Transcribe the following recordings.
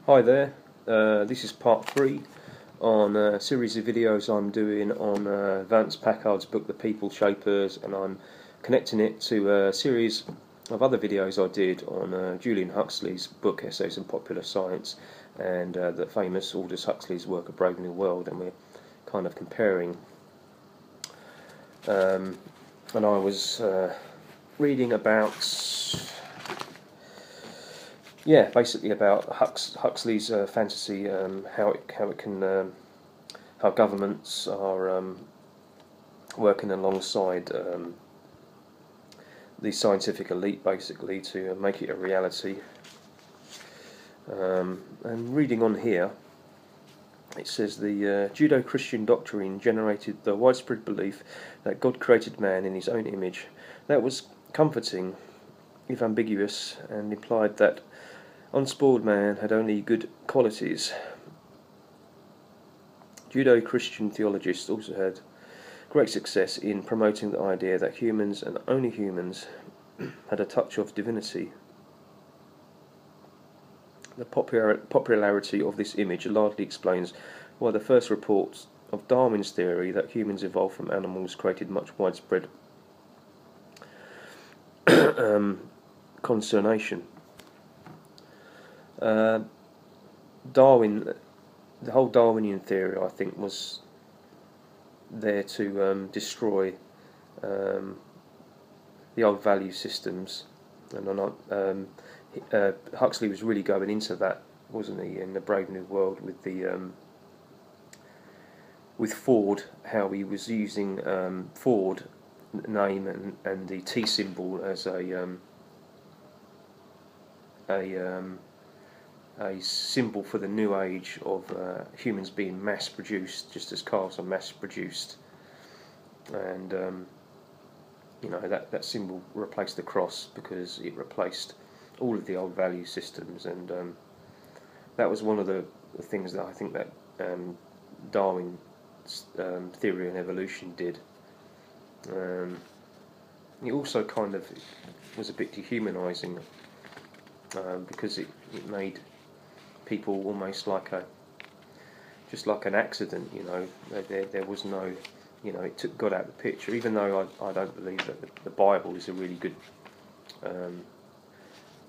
Hi there, this is part 3 on a series of videos I'm doing on Vance Packards' book The People Shapers, and I'm connecting it to a series of other videos I did on Julian Huxley's book Essays in Popular Science and the famous Aldous Huxley's work A Brave New World, and we're kind of comparing. And I was reading about basically about Huxley's fantasy, how governments are working alongside the scientific elite, basically, to make it a reality. And reading on here, it says the Judeo-Christian doctrine generated the widespread belief that God created man in his own image. That was comforting, if ambiguous, and implied that unspoiled man had only good qualities. Judeo-Christian theologists also had great success in promoting the idea that humans, and only humans, had a touch of divinity. The popularity of this image largely explains why the first reports of Darwin's theory that humans evolved from animals created much widespread consternation. Darwin, the whole Darwinian theory, I think, was there to destroy the old value systems, and Huxley was really going into that, wasn't he, in The Brave New World with the with Ford, how he was using Ford name and the T symbol as a symbol for the new age of humans being mass-produced, just as cars are mass-produced, and that symbol replaced the cross because it replaced all of the old value systems, and that was one of the things that I think that Darwin's theory on evolution did. It also kind of was a bit dehumanising because it made people almost like just like an accident, there was no, it took God out of the picture, even though I don't believe that the Bible is a really good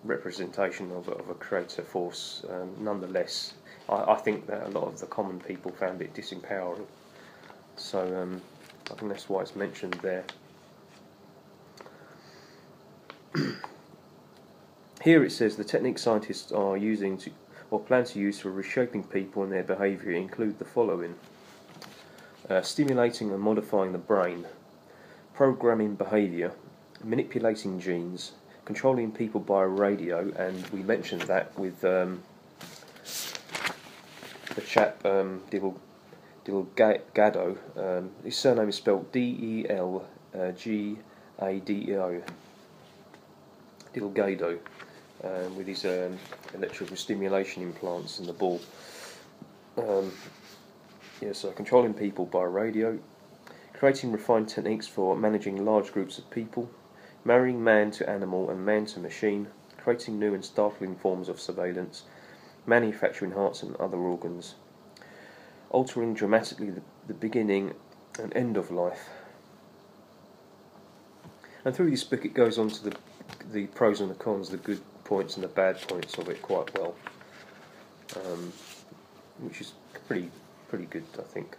representation of a creator force. Nonetheless, I think that a lot of the common people found it disempowering, so I think that's why it's mentioned there. Here it says the techniques scientists are using or plan to use for reshaping people and their behaviour include the following: stimulating and modifying the brain, programming behaviour, manipulating genes, controlling people by radio, and we mentioned that with the chap Delgado. His surname is spelled Delgado. Delgado. With his electrical stimulation implants in the ball. So controlling people by radio, creating refined techniques for managing large groups of people, marrying man to animal and man to machine, creating new and startling forms of surveillance, manufacturing hearts and other organs, altering dramatically the beginning and end of life. And through this book it goes on to the pros and the cons, the good points and the bad points of it quite well, which is pretty good, I think.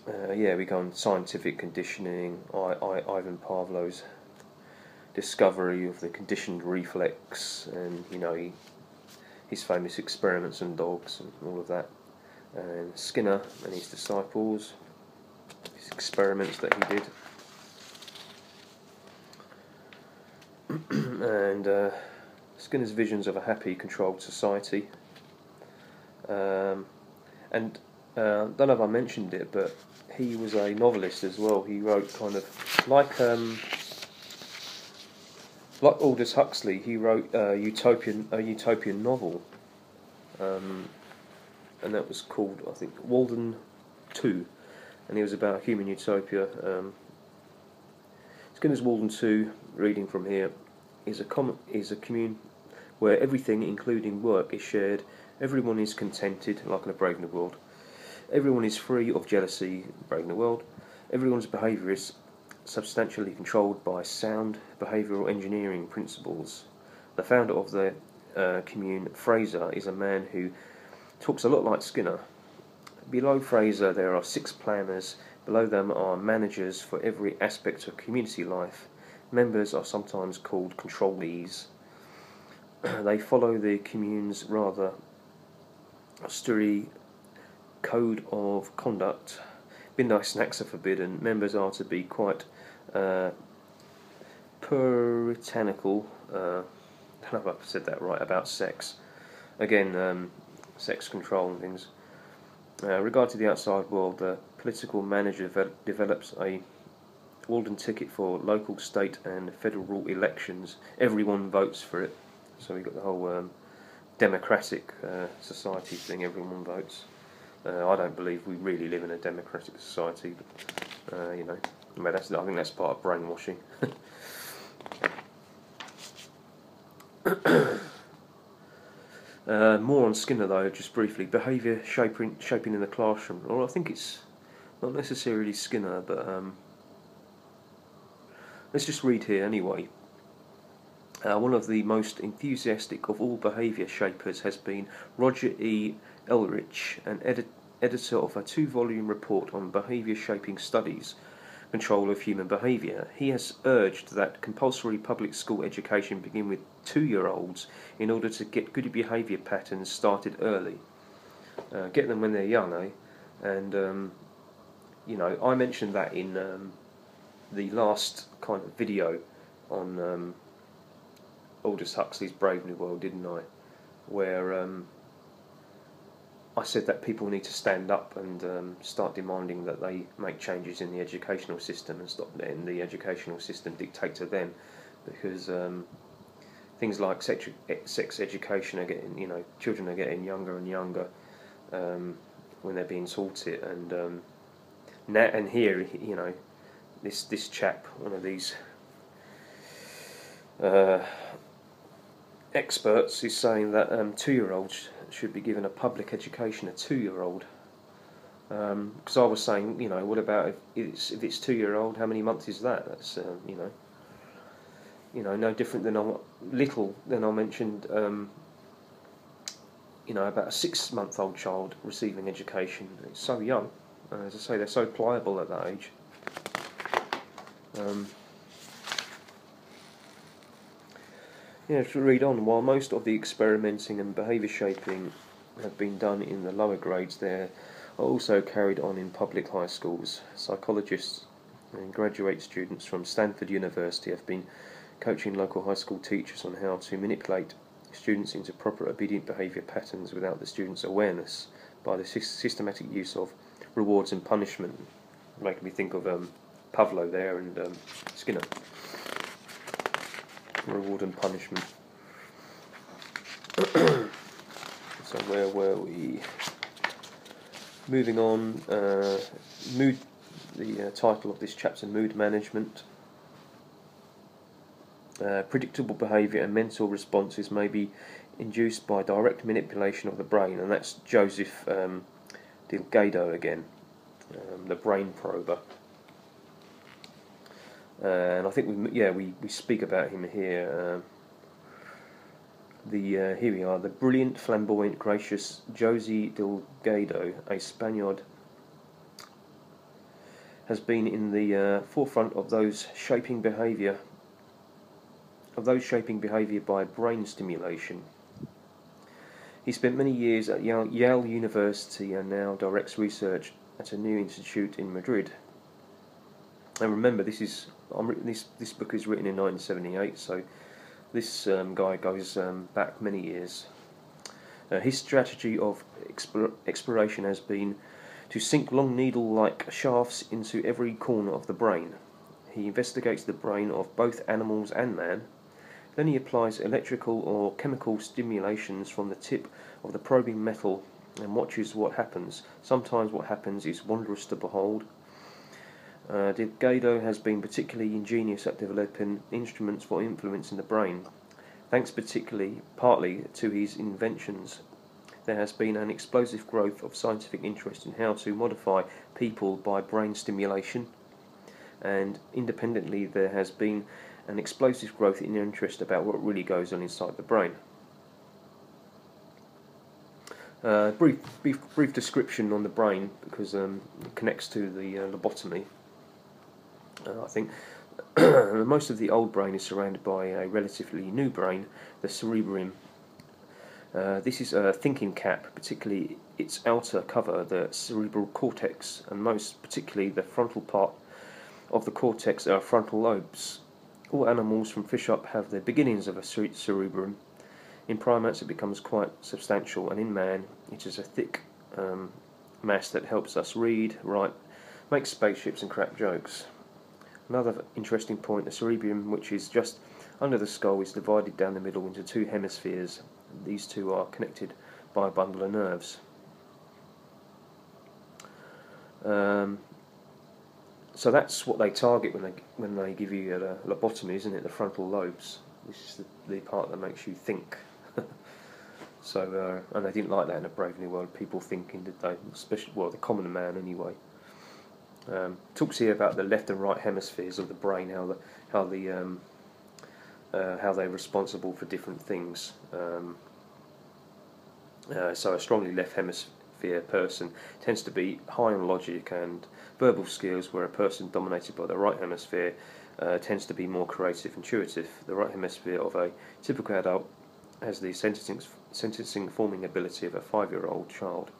We go on scientific conditioning, Ivan Pavlov's discovery of the conditioned reflex, and his famous experiments on dogs and all of that, and Skinner and his disciples, his experiments that he did. And Skinner's visions of a happy, controlled society. And I don't know if I mentioned it, but he was a novelist as well. He wrote kind of like Aldous Huxley. He wrote a utopian novel, and that was called, I think, Walden 2, and it was about human utopia. Skinner's Walden 2, reading from here, is a where everything, including work, is shared. Everyone is contented, like in a Brave New World. Everyone is free of jealousy, Brave New World. Everyone's behaviour is substantially controlled by sound behavioural engineering principles. The founder of the commune, Fraser, is a man who talks a lot like Skinner. Below Fraser there are 6 planners. Below them are managers for every aspect of community life. Members are sometimes called controllees. They follow the commune's rather austere code of conduct. Midnight snacks are forbidden. Members are to be quite puritanical. I don't know if I've said that right about sex. Again, sex control and things. Regard to the outside world, the political manager develops a Walden ticket for local, state and federal elections. Everyone votes for it. So we've got the whole democratic society thing, everyone votes. I don't believe we really live in a democratic society, but, you know, I think that's part of brainwashing. More on Skinner though, just briefly. Behaviour shaping in the classroom. Well, I think it's not necessarily Skinner, but let's just read here anyway. One of the most enthusiastic of all behaviour shapers has been Roger E. Ehrlich, an editor of a 2-volume report on behaviour shaping studies, control of human behaviour. He has urged that compulsory public school education begin with 2-year-olds in order to get good behaviour patterns started early. Get them when they're young, eh? And, you know, I mentioned that in the last kind of video on Aldous Huxley's Brave New World, didn't I? Where I said that people need to stand up and start demanding that they make changes in the educational system and stop letting the educational system dictate to them, because things like sex education are getting, you know, children are getting younger and younger when they're being taught it, and here, you know, this chap, one of these experts, is saying that 2-year-olds should be given a public education. A 2-year-old, because I was saying, you know, what about if it's 2-year-old? How many months is that? That's you know, no different than I mentioned, you know, about a 6-month-old child receiving education. It's so young. As I say, they're so pliable at that age. Yeah, to read on, while most of the experimenting and behaviour shaping have been done in the lower grades, they are also carried on in public high schools. Psychologists and graduate students from Stanford University have been coaching local high school teachers on how to manipulate students into proper obedient behaviour patterns without the students' awareness by the systematic use of rewards and punishment. Making me think of Pavlo there and Skinner. Reward and punishment. So where were we? Moving on. Mood. The title of this chapter: Mood Management. Predictable behaviour and mental responses may be induced by direct manipulation of the brain, and that's Jose Delgado again, the brain prober. And I think we speak about him here. Here we are. The brilliant, flamboyant, gracious Jose Delgado, a Spaniard, has been in the forefront of those shaping behaviour by brain stimulation. He spent many years at Yale University and now directs research at a new institute in Madrid. And remember, this book is written in 1978, so this guy goes back many years. His strategy of exploration has been to sink long needle-like shafts into every corner of the brain. He investigates the brain of both animals and man. Then he applies electrical or chemical stimulations from the tip of the probing metal and watches what happens. Sometimes what happens is wondrous to behold. Delgado has been particularly ingenious at developing instruments for influencing the brain. Thanks partly to his inventions, there has been an explosive growth of scientific interest in how to modify people by brain stimulation, and independently there has been an explosive growth in interest about what really goes on inside the brain. Brief description on the brain, because it connects to the lobotomy. I think most of the old brain is surrounded by a relatively new brain, the cerebrum. This is a thinking cap, particularly its outer cover, the cerebral cortex, and most particularly the frontal part of the cortex are frontal lobes. All animals from fish up have the beginnings of a cerebrum. In primates it becomes quite substantial, and in man it is a thick mass that helps us read, write, make spaceships and crack jokes. Another interesting point, the cerebrum, which is just under the skull, is divided down the middle into two hemispheres. These two are connected by a bundle of nerves. So that's what they target when they give you a lobotomy, isn't it? The frontal lobes. This is the part that makes you think. So, and they didn't like that in A Brave New World. People thinking, did they? Especially, well, the common man anyway. Talks here about the left and right hemispheres of the brain, how they're responsible for different things. So a strongly left hemisphere person tends to be high on logic and verbal skills, where a person dominated by the right hemisphere tends to be more creative, intuitive. The right hemisphere of a typical adult has the sentencing forming ability of a 5-year-old child.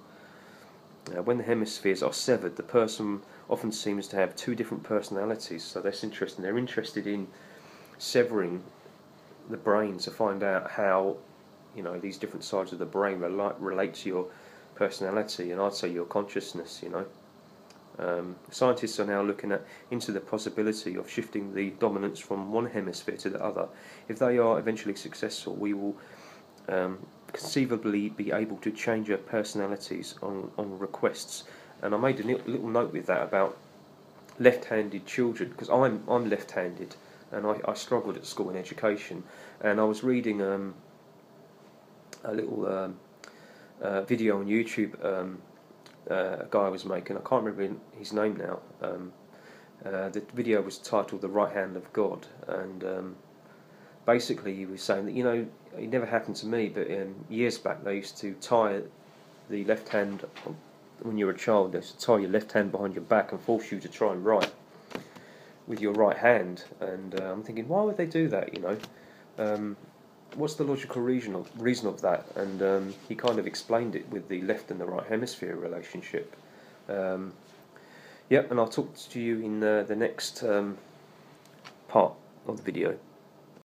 When the hemispheres are severed, the person often seems to have two different personalities, so that's interesting. They're interested in severing the brain to find out how, these different sides of the brain relate to your personality, and I'd say your consciousness. Scientists are now looking into the possibility of shifting the dominance from one hemisphere to the other. If they are eventually successful, we will conceivably be able to change our personalities on requests. And I made a little note with that about left-handed children, because I'm left-handed, and I struggled at school in education, and I was reading a little video on YouTube. A guy was making, I can't remember his name now. The video was titled "The Right Hand of God," and basically he was saying that it never happened to me, but years back they used to tie the left hand, when you're a child, they used to tie your left hand behind your back and force you to try and write with your right hand. And I'm thinking, why would they do that? What's the logical reason of that? And he kind of explained it with the left and the right hemisphere relationship. And I'll talk to you in the next part of the video.